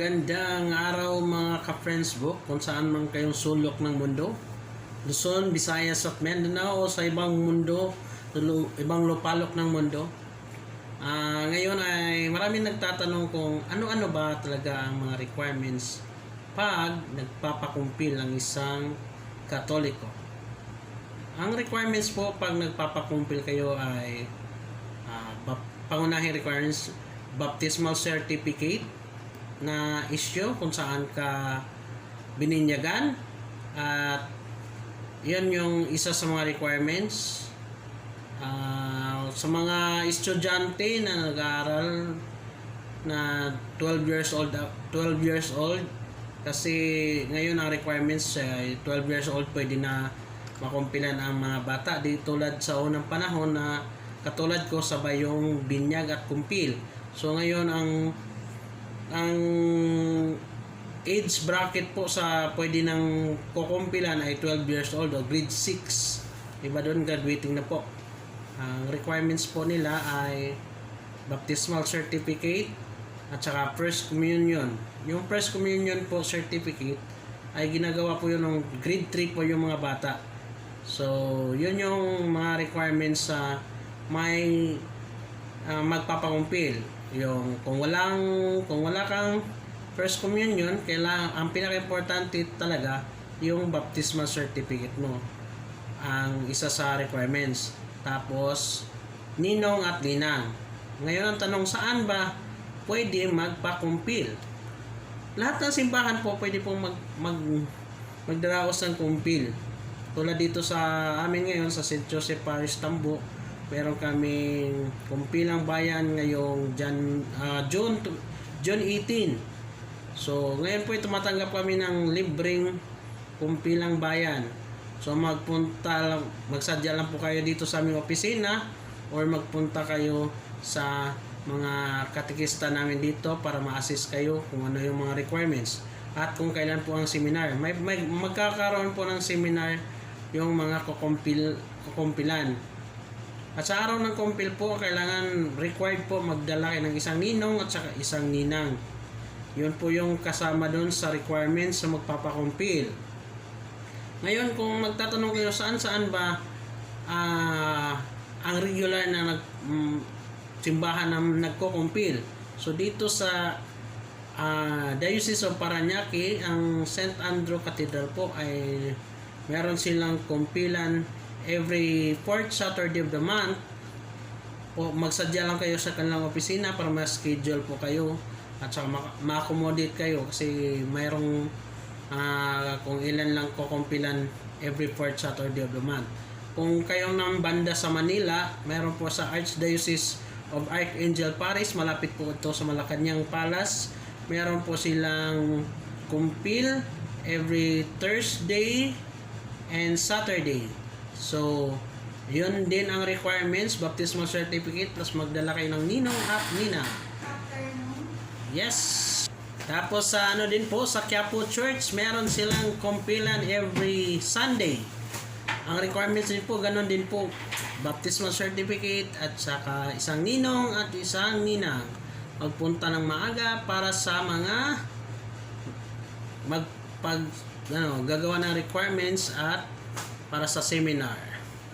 Magandang araw mga ka-Friendsbook kung saan man kayong sulok ng mundo. Luzon, Visayas at Mindanao o sa ibang mundo, ibang lupalok ng mundo. Ngayon ay maraming nagtatanong kung ano-ano ba talaga ang mga requirements pag nagpapakumpil ang isang Katoliko. Ang requirements po pag nagpapakumpil kayo ay pangunahing requirements, baptismal certificate na issue kung saan ka bininyagan, at yan yung isa sa mga requirements. Sa mga estudyante na nag-aaral na 12 years old, kasi ngayon ang requirements ay 12 years old pwede na makumpilan ang mga bata, di tulad sa unang panahon na katulad ko sabay yung binyag at kumpil. So ngayon ang age bracket po sa pwede nang kukumpilan ay 12 years old o grade 6. Iba doon, graduating na po. Ang requirements po nila ay baptismal certificate at saka first communion. Yung first communion po certificate ay ginagawa po yun ng grade 3 po yung mga bata. So yun yung mga requirements sa may magpapakumpil. Yung kung wala kang first communion, kailangan, ang pinaka-importante talaga yung baptismal certificate mo, ang isa sa requirements. Tapos ninong at ninang. Ngayon ang tanong, saan ba pwede magpakumpil? Lahat ng simbahan po pwede pong magdaraos ng kumpil. Tulad dito sa amin ngayon sa St. Joseph Parish Tambo, meron kaming kumpilang bayan ngayong June 18. So ngayon po tumatanggap kami ng libreng kumpilang bayan. So magsadya lang po kayo dito sa aming opisina or magpunta kayo sa mga katekista namin dito para ma-assist kayo kung ano yung mga requirements at kung kailan po ang seminar. Magkakaroon po ng seminar yung mga kukumpilan. At sa araw ng kumpil po, kailangan required po magdala kayo ng isang ninong at saka isang ninang. Yun po yung kasama doon sa requirements sa magpapakumpil. Ngayon, kung magtatanong kayo saan ba ang regular na simbahan na nagkukumpil. So dito sa Diocese of Parañaque, ang St. Andrew Cathedral po ay meron silang kumpilan every 4th Saturday of the month. Po, magsadya lang kayo sa kanilang opisina para ma-schedule po kayo at saka ma-accommodate kayo kasi mayroong kung ilan lang kukumpilan every 4th Saturday of the month. Kung kayong ng banda sa Manila, mayroon po sa Archdiocese of Archangel Parish, malapit po ito sa Malacanang Palace. Mayroon po silang kumpil every Thursday and Saturday. So, yun din ang requirements, baptismal certificate plus magdala kayo ng ninong at nina. Yes. Tapos sa din po, sa Quiapo Church, meron silang kumpilan every Sunday. Ang requirements din po, ganun din po, baptismal certificate at saka isang ninong at isang ninang. Magpunta ng maaga para sa mga gagawa ng requirements at para sa seminar.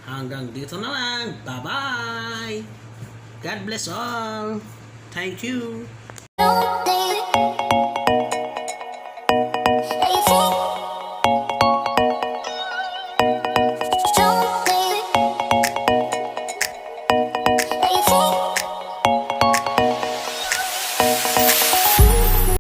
Hanggang dito na lang. Bye-bye! God bless all! Thank you!